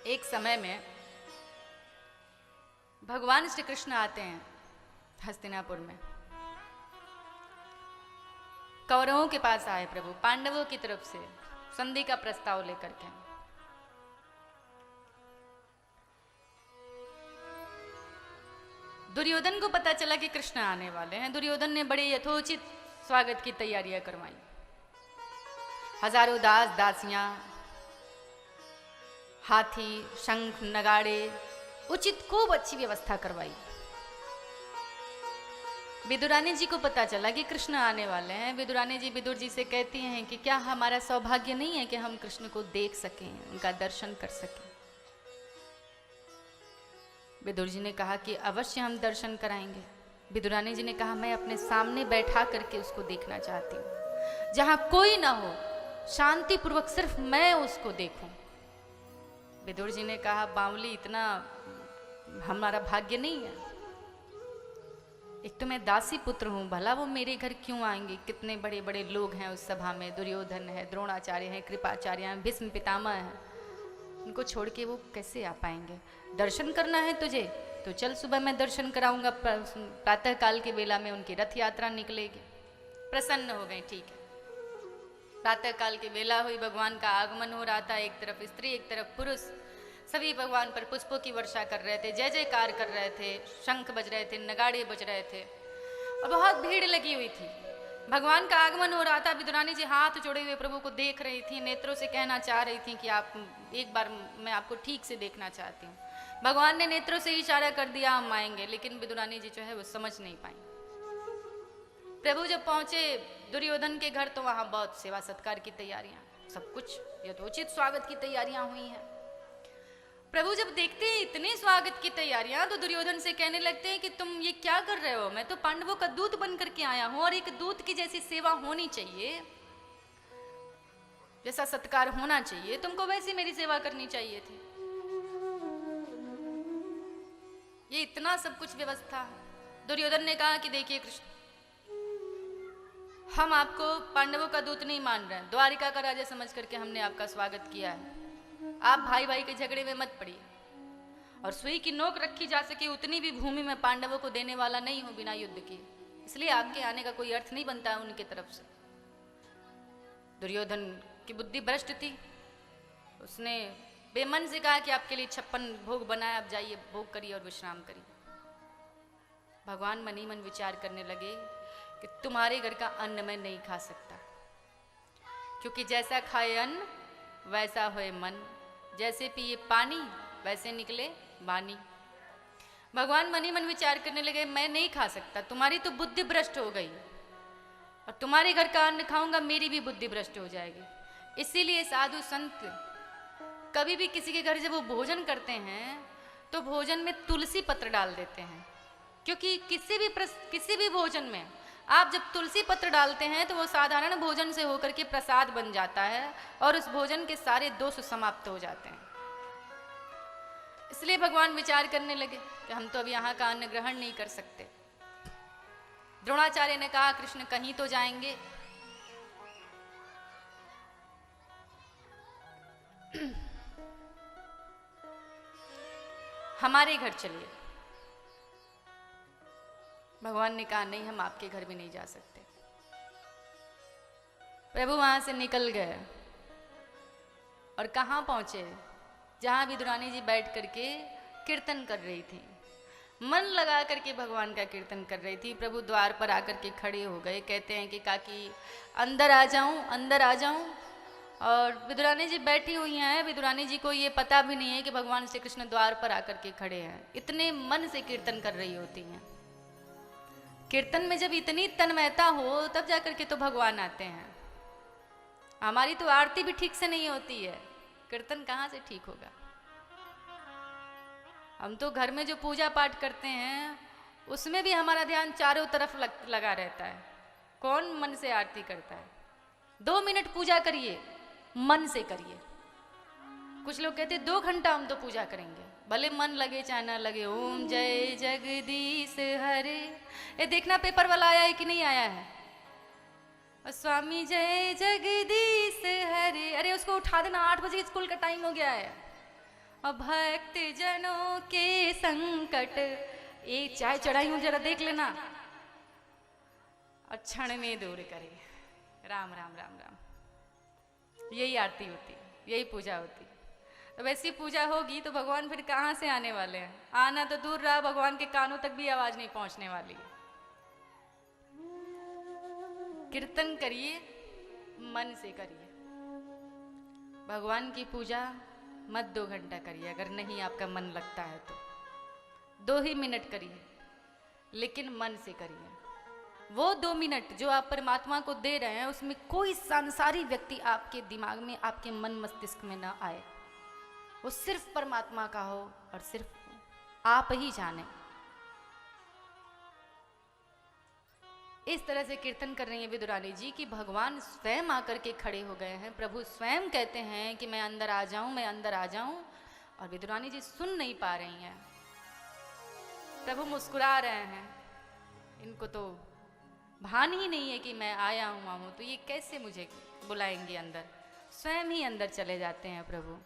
एक समय में भगवान श्री कृष्ण आते हैं हस्तिनापुर में। कौरवों के पास आए प्रभु, पांडवों की तरफ से संधि का प्रस्ताव लेकर के। दुर्योधन को पता चला कि कृष्ण आने वाले हैं। दुर्योधन ने बड़े यथोचित स्वागत की तैयारियां करवाई। हजारों दास दासियां, हाथी, शंख, नगाड़े, उचित खूब अच्छी व्यवस्था करवाई। विदुरानी जी को पता चला कि कृष्ण आने वाले हैं। विदुरानी जी विदुर जी से कहती हैं कि क्या हमारा सौभाग्य नहीं है कि हम कृष्ण को देख सकें, उनका दर्शन कर सकें। विदुर जी ने कहा कि अवश्य हम दर्शन कराएंगे। विदुरानी जी ने कहा मैं अपने सामने बैठा करके उसको देखना चाहती हूँ, जहां कोई ना हो, शांति पूर्वक सिर्फ मैं उसको देखूं। विदुर जी ने कहा बावली, इतना हमारा भाग्य नहीं है। एक तो मैं दासी पुत्र हूं, भला वो मेरे घर क्यों आएंगे? कितने बड़े बड़े लोग हैं उस सभा में, दुर्योधन है, द्रोणाचार्य हैं, कृपाचार्य हैं, भीष्म पितामह हैं, उनको छोड़ के वो कैसे आ पाएंगे? दर्शन करना है तुझे तो चल, सुबह मैं दर्शन कराऊंगा। प्रातः काल के बेला में उनकी रथ यात्रा निकलेगी। प्रसन्न हो गए, ठीक है। प्रातः काल की बेला हुई, भगवान का आगमन हो रहा था। एक तरफ स्त्री, एक तरफ पुरुष, सभी भगवान पर पुष्पों की वर्षा कर रहे थे, जय जयकार कर रहे थे, शंख बज रहे थे, नगाड़े बज रहे थे और बहुत भीड़ लगी हुई थी। भगवान का आगमन हो रहा था। विदुरानी जी हाथ जोड़े हुए प्रभु को देख रही थी, नेत्रों से कहना चाह रही थी कि आप एक बार, मैं आपको ठीक से देखना चाहती हूँ। भगवान ने नेत्रों से इशारा कर दिया हम आएंगे, लेकिन विदुरानी जी जो है वो समझ नहीं पाई। प्रभु जब पहुंचे दुर्योधन के घर तो वहां बहुत सेवा सत्कार की तैयारियां, सब कुछ यथोचित स्वागत की तैयारियां हुई हैं। प्रभु जब देखते हैं इतने स्वागत की तैयारियां तो दुर्योधन से कहने लगते हैं कि तुम ये क्या कर रहे हो? मैं तो पांडवों का दूत बन करके आया हूं और एक दूत की जैसी सेवा होनी चाहिए, जैसा सत्कार होना चाहिए, तुमको वैसी मेरी सेवा करनी चाहिए थी। ये इतना सब कुछ व्यवस्था। दुर्योधन ने कहा कि देखिए कृष्ण, हम आपको पांडवों का दूत नहीं मान रहे हैं, द्वारिका का राजा समझ करके हमने आपका स्वागत किया है। आप भाई भाई के झगड़े में मत पड़िए और सुई की नोक रखी जा सके उतनी भी भूमि में पांडवों को देने वाला नहीं हूं बिना युद्ध किए, इसलिए आपके आने का कोई अर्थ नहीं बनता है उनके तरफ से। दुर्योधन की बुद्धि भ्रष्ट थी। उसने बेमन से कहा कि आपके लिए 56 भोग बनाए, आप जाइए भोग करिए और विश्राम करिए। भगवान मन ही मन विचार करने लगे कि तुम्हारे घर का अन्न मैं नहीं खा सकता, क्योंकि जैसा खाए अन्न वैसा होए मन, जैसे पिए पानी वैसे निकले वाणी। भगवान मन ही मन विचार करने लगे मैं नहीं खा सकता, तुम्हारी तो बुद्धि भ्रष्ट हो गई और तुम्हारे घर का अन्न खाऊंगा मेरी भी बुद्धि भ्रष्ट हो जाएगी। इसीलिए साधु संत कभी भी किसी के घर जब वो भोजन करते हैं तो भोजन में तुलसी पत्र डाल देते हैं, क्योंकि किसी भी भोजन में आप जब तुलसी पत्र डालते हैं तो वो साधारण भोजन से होकर के प्रसाद बन जाता है और उस भोजन के सारे दोष समाप्त हो जाते हैं। इसलिए भगवान विचार करने लगे कि हम तो अब यहाँ का अन्न ग्रहण नहीं कर सकते। द्रोणाचार्य ने कहा कृष्ण कहीं तो जाएंगे। हमारे घर चलिए। भगवान ने कहा नहीं, हम आपके घर भी नहीं जा सकते। प्रभु वहां से निकल गए और कहाँ पहुंचे? जहां विदुरानी जी बैठ करके कीर्तन कर रही थी, मन लगा करके भगवान का कीर्तन कर रही थी। प्रभु द्वार पर आकर के खड़े हो गए, कहते हैं कि काकी अंदर आ जाऊं, अंदर आ जाऊं। और विदुरानी जी बैठी हुई हैं। विदुरानी जी को ये पता भी नहीं है कि भगवान श्री कृष्ण द्वार पर आकर के खड़े हैं, इतने मन से कीर्तन कर रही होती हैं। कीर्तन में जब इतनी तन्मयता हो तब जाकर के तो भगवान आते हैं। हमारी तो आरती भी ठीक से नहीं होती है, कीर्तन कहाँ से ठीक होगा? हम तो घर में जो पूजा पाठ करते हैं उसमें भी हमारा ध्यान चारों तरफ लगा रहता है। कौन मन से आरती करता है? 2 मिनट पूजा करिए, मन से करिए। कुछ लोग कहते 2 घंटा हम तो पूजा करेंगे, भले मन लगे चाहे ना लगे। ओम जय जगदीश हरे, ये देखना पेपर वाला आया है कि नहीं आया है? और स्वामी जय जगदीश हरे, अरे उसको उठा देना, 8 बजे स्कूल का टाइम हो गया है। और भक्त जनों के संकट, एक चाय चढ़ाई हूं जरा देख लेना, और क्षण में दूर करे। राम राम राम राम, यही आरती होती, यही पूजा होती। तो वैसी पूजा होगी तो भगवान फिर कहाँ से आने वाले हैं? आना तो दूर रहा, भगवान के कानों तक भी आवाज नहीं पहुंचने वाली। कीर्तन करिए, मन से करिए। भगवान की पूजा मत 2 घंटा करिए, अगर नहीं आपका मन लगता है तो 2 ही मिनट करिए, लेकिन मन से करिए। वो 2 मिनट जो आप परमात्मा को दे रहे हैं, उसमें कोई सांसारिक व्यक्ति आपके दिमाग में, आपके मन मस्तिष्क में ना आए। वो सिर्फ परमात्मा का हो और सिर्फ आप ही जाने। इस तरह से कीर्तन कर रही हैं विदुरानी जी कि भगवान स्वयं आकर के खड़े हो गए हैं। प्रभु स्वयं कहते हैं कि मैं अंदर आ जाऊं, मैं अंदर आ जाऊं, और विदुरानी जी सुन नहीं पा रही हैं। प्रभु मुस्कुरा रहे हैं, इनको तो भान ही नहीं है कि मैं आया हूं, तो ये कैसे मुझे बुलाएंगे अंदर। स्वयं ही अंदर चले जाते हैं प्रभु।